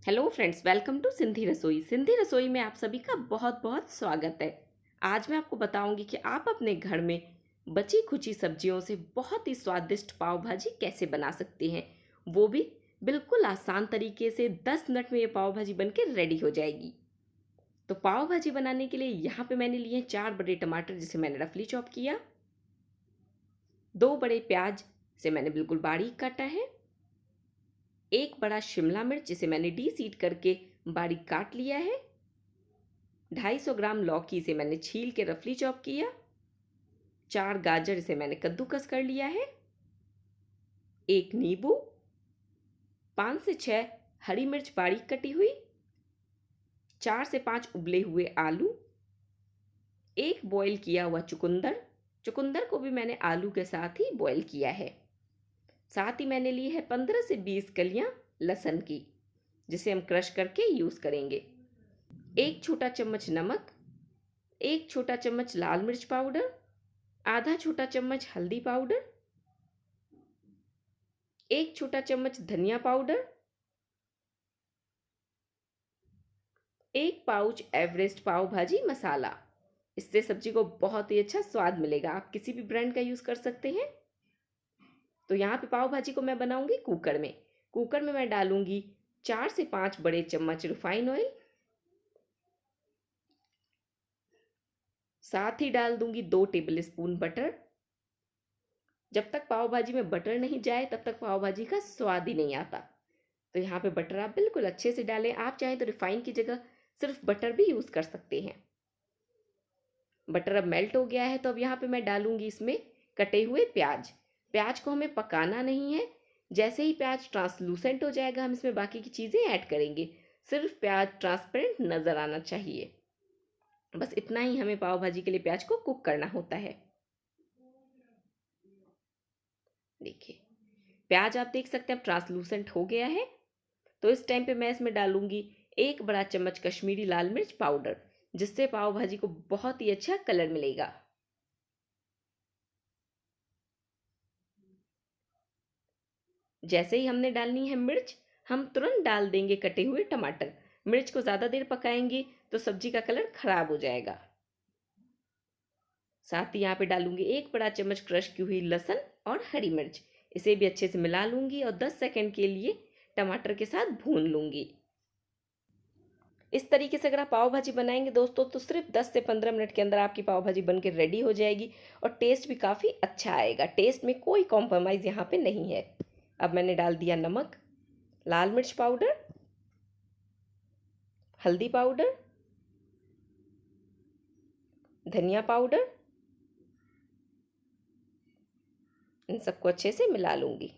Hello friends, welcome to Sindhi Rasoi. Sindhi रसोई में आप सभी का बहुत बहुत स्वागत है। आज मैं आपको बताऊंगी कि आप अपने घर में बची खुची सब्जियों से बहुत ही स्वादिष्ट पाव भाजी कैसे बना सकते हैं, वो भी बिल्कुल आसान तरीके से। 10 मिनट में ये पाव भाजी बनके रेडी हो जाएगी। तो पाव भाजी बनाने के लिए यहाँ पे मैंने लिए 4 बड़े टमाटर जिसे मैंने रफली चॉप किया। 2 बड़े प्याज से मैंने बिल्कुल बारीक काटा है। एक बड़ा शिमला मिर्च जिसे मैंने डीसीड करके बारीक काट लिया है। 250 ग्राम लौकी से मैंने छील के रफली चॉप किया। 4 गाजर इसे मैंने कद्दूकस कर लिया है। एक नींबू, 5 से 6 हरी मिर्च बारीक कटी हुई, 4 से 5 उबले हुए आलू, एक बॉईल किया हुआ चुकंदर। चुकंदर को भी मैंने आलू के साथ ही बॉईल किया है। साथ ही मैंने ली है 15 से 20 कलियां लहसुन की, जिसे हम क्रश करके यूज करेंगे। एक छोटा चम्मच नमक, एक छोटा चम्मच लाल मिर्च पाउडर, आधा छोटा चम्मच हल्दी पाउडर, एक छोटा चम्मच धनिया पाउडर, एक पाउच एवरेस्ट पाव भाजी मसाला। इससे सब्जी को बहुत ही अच्छा स्वाद मिलेगा। आप किसी भी ब्रांड का यूज कर सकते हैं। तो यहाँ पे पाव भाजी को मैं बनाऊंगी कुकर में। कुकर में मैं डालूंगी 4 से 5 बड़े चम्मच रिफाइन ऑयल। साथ ही डाल दूंगी 2 टेबल स्पून बटर। जब तक पाव भाजी में बटर नहीं जाए तब तक पाव भाजी का स्वाद ही नहीं आता। तो यहाँ पे बटर आप बिल्कुल अच्छे से डालें। आप चाहें तो रिफाइन की जगह सिर्फ बटर भी यूज कर सकते हैं। बटर अब मेल्ट हो गया है, तो अब यहाँ पे मैं डालूंगी इसमें कटे हुए प्याज। प्याज को हमें पकाना नहीं है। जैसे ही प्याज ट्रांसलूसेंट हो जाएगा हम इसमें बाकी की चीज़ें ऐड करेंगे। सिर्फ प्याज ट्रांसपेरेंट नज़र आना चाहिए। बस इतना ही हमें पाव भाजी के लिए प्याज को कुक करना होता है। देखिए, प्याज आप देख सकते हैं अब ट्रांसलूसेंट हो गया है। तो इस टाइम पे मैं इसमें डालूंगी एक बड़ा चम्मच कश्मीरी लाल मिर्च पाउडर, जिससे पाव भाजी को बहुत ही अच्छा कलर मिलेगा। जैसे ही हमने डालनी है मिर्च, हम तुरंत डाल देंगे कटे हुए टमाटर। मिर्च को ज़्यादा देर पकाएंगे तो सब्जी का कलर खराब हो जाएगा। साथ ही यहाँ पे डालूंगी एक बड़ा चम्मच क्रश की हुई लहसुन और हरी मिर्च। इसे भी अच्छे से मिला लूंगी और 10 सेकंड के लिए टमाटर के साथ भून लूंगी। इस तरीके से अगर आप पाव भाजी बनाएंगे दोस्तों, तो सिर्फ 10 से 15 मिनट के अंदर आपकी पाव भाजी बनके रेडी हो जाएगी और टेस्ट भी काफ़ी अच्छा आएगा। टेस्ट में कोई कॉम्प्रोमाइज़ यहाँ पे नहीं है। अब मैंने डाल दिया नमक, लाल मिर्च पाउडर, हल्दी पाउडर, धनिया पाउडर। इन सबको अच्छे से मिला लूंगी।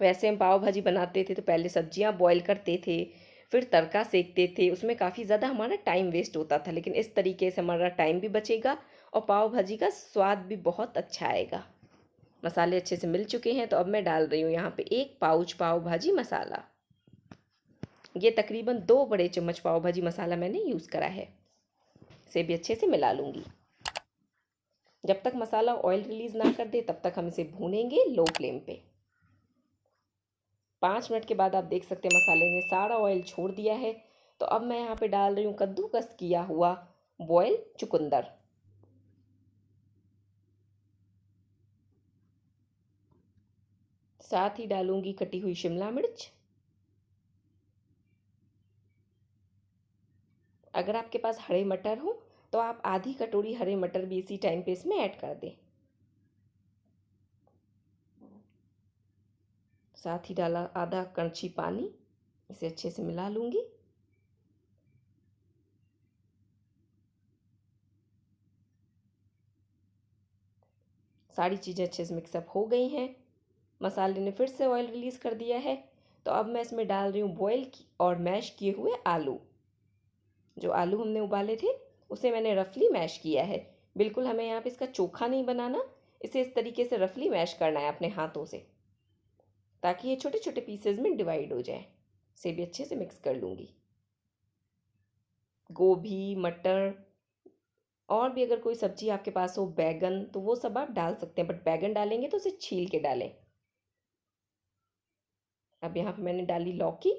वैसे हम पाव भाजी बनाते थे तो पहले सब्जियां बॉईल करते थे, फिर तड़का सेकते थे। उसमें काफ़ी ज़्यादा हमारा टाइम वेस्ट होता था, लेकिन इस तरीके से हमारा टाइम भी बचेगा और पाव भाजी का स्वाद भी बहुत अच्छा आएगा। मसाले अच्छे से मिल चुके हैं, तो अब मैं डाल रही हूँ यहाँ पे एक पाउच पाव भाजी मसाला। ये तकरीबन 2 बड़े चम्मच पाव भाजी मसाला मैंने यूज़ करा है। इसे भी अच्छे से मिला लूँगी। जब तक मसाला ऑयल रिलीज़ ना कर दे तब तक हम इसे भूनेंगे लो फ्लेम पे। 5 मिनट के बाद आप देख सकते हैं मसाले ने सारा ऑयल छोड़ दिया है। तो अब मैं यहाँ पे डाल रही हूँ कद्दूकस किया हुआ बॉयल चुकंदर। साथ ही डालूंगी कटी हुई शिमला मिर्च। अगर आपके पास हरे मटर हो तो आप आधी कटोरी हरे मटर भी इसी टाइम पे इसमें ऐड कर दें। साथ ही डाला आधा कड़छी पानी। इसे अच्छे से मिला लूंगी। सारी चीज़ें अच्छे से मिक्सअप हो गई हैं। मसाले ने फिर से ऑयल रिलीज़ कर दिया है। तो अब मैं इसमें डाल रही हूँ बॉयल और मैश किए हुए आलू। जो आलू हमने उबाले थे उसे मैंने रफली मैश किया है। बिल्कुल हमें यहाँ पे इसका चोखा नहीं बनाना। इसे इस तरीके से रफली मैश करना है अपने हाथों से, ताकि ये छोटे छोटे पीसेज में डिवाइड हो जाए। इसे भी अच्छे से मिक्स कर लूँगी। गोभी, मटर, और भी अगर कोई सब्जी आपके पास हो, बैगन, तो वो सब आप डाल सकते हैं, बट बैगन डालेंगे तो उसे छील के डालें। अब यहाँ पे मैंने डाली लौकी,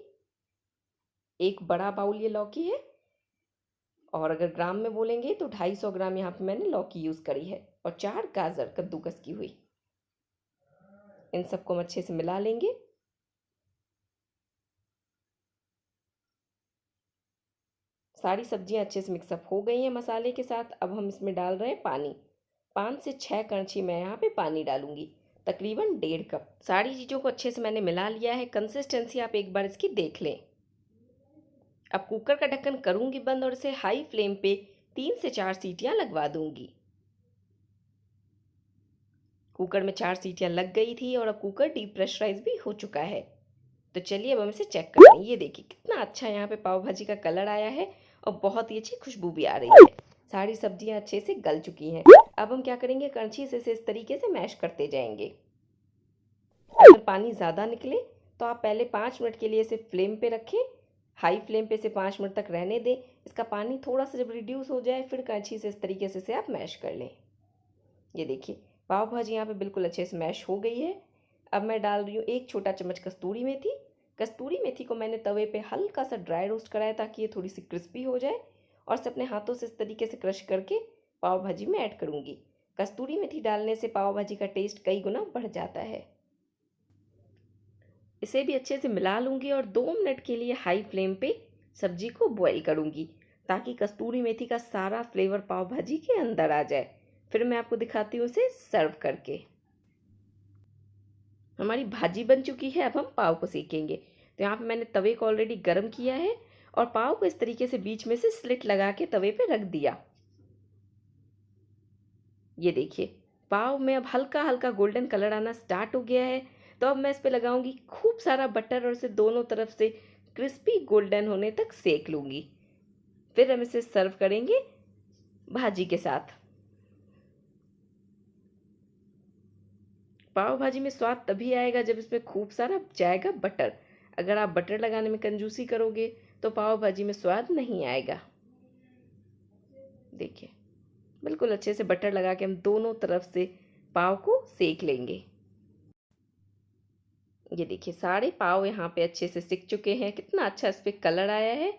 एक बड़ा बाउल ये लौकी है। और अगर ग्राम में बोलेंगे तो 250 ग्राम यहाँ पे मैंने लौकी यूज़ करी है, और 4 गाजर कद्दूकस की हुई। इन सबको हम अच्छे से मिला लेंगे। सारी सब्जियां अच्छे से मिक्सअप हो गई हैं मसाले के साथ। अब हम इसमें डाल रहे हैं पानी। 5 से 6 कड़छी मैं यहाँ पे पानी डालूंगी, तकरीबन 1.5 कप। सारी चीज़ों को अच्छे से मैंने मिला लिया है। कंसिस्टेंसी आप एक बार इसकी देख लें। अब कुकर का ढक्कन करूंगी बंद और इसे हाई फ्लेम पे 3 से 4 सीटियां लगवा दूंगी। कुकर में 4 सीटियां लग गई थी और अब कुकर डीप प्रेशराइज भी हो चुका है। तो चलिए अब हम इसे चेक करते हैं। ये देखिए कितना अच्छा यहाँ पे पाव भाजी का कलर आया है और बहुत ही अच्छी खुशबू भी आ रही है। सारी सब्जियां अच्छे से गल चुकी हैं। अब हम क्या करेंगे, कड़छी से इसे इस तरीके से मैश करते जाएंगे। अगर पानी ज़्यादा निकले तो आप पहले 5 मिनट के लिए इसे फ्लेम पे रखें। हाई फ्लेम पे इसे 5 मिनट तक रहने दें। इसका पानी थोड़ा सा जब रिड्यूस हो जाए फिर कड़छी से इस तरीके से इसे आप मैश कर लें। ये देखिए पाव भाजी यहाँ पे बिल्कुल अच्छे से मैश हो गई है। अब मैं डाल रही हूँ 1 छोटा चम्मच कस्तूरी मेथी। कस्तूरी मेथी को मैंने तवे पे हल्का सा ड्राई रोस्ट कराया ताकि ये थोड़ी सी क्रिस्पी हो जाए, और इसे अपने हाथों से इस तरीके से क्रश करके पाव भाजी में ऐड करूँगी। कस्तूरी मेथी डालने से पाव भाजी का टेस्ट कई गुना बढ़ जाता है। इसे भी अच्छे से मिला लूँगी और 2 मिनट के लिए हाई फ्लेम पे सब्जी को बॉईल करूँगी ताकि कस्तूरी मेथी का सारा फ्लेवर पाव भाजी के अंदर आ जाए। फिर मैं आपको दिखाती हूँ इसे सर्व करके। हमारी भाजी बन चुकी है। अब हम पाव को सेकेंगे। तो यहाँ पे मैंने तवे को ऑलरेडी गर्म किया है और पाव को इस तरीके से बीच में से स्लिट लगा के तवे पे रख दिया। ये देखिए पाव में अब हल्का हल्का गोल्डन कलर आना स्टार्ट हो गया है। तो अब मैं इस पे लगाऊंगी खूब सारा बटर और इसे दोनों तरफ से क्रिस्पी गोल्डन होने तक सेक लूँगी। फिर हम इसे सर्व करेंगे भाजी के साथ। पाव भाजी में स्वाद तभी आएगा जब इसमें खूब सारा जाएगा बटर। अगर आप बटर लगाने में कंजूसी करोगे तो पाव भाजी में स्वाद नहीं आएगा। देखिए बिल्कुल अच्छे से बटर लगा के हम दोनों तरफ से पाव को सेक लेंगे। ये देखिए सारे पाव यहाँ पे अच्छे से सिक चुके हैं। कितना अच्छा इस पर कलर आया है।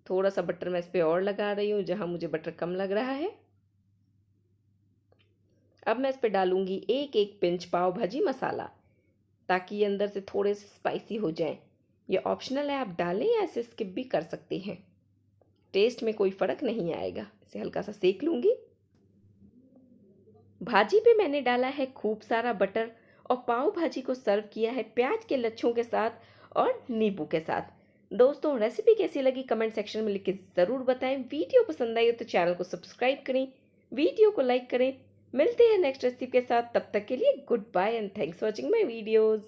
थोड़ा सा बटर मैं इस पर और लगा रही हूँ जहाँ मुझे बटर कम लग रहा है। अब मैं इस पर डालूंगी एक एक पिंच पाव भाजी मसाला ताकि ये अंदर से थोड़े से स्पाइसी हो जाएं। ये ऑप्शनल है, आप डालें या इसे स्किप भी कर सकते हैं। टेस्ट में कोई फ़र्क नहीं आएगा। इसे हल्का सा सेक लूँगी। भाजी पे मैंने डाला है खूब सारा बटर और पाव भाजी को सर्व किया है प्याज के लच्छों के साथ और नींबू के साथ। दोस्तों रेसिपी कैसी लगी कमेंट सेक्शन में लिख के ज़रूर बताएं। वीडियो पसंद आई हो तो चैनल को सब्सक्राइब करें, वीडियो को लाइक करें। मिलते हैं नेक्स्ट रेसिपी के साथ। तब तक के लिए goodbye and thanks for watching my videos.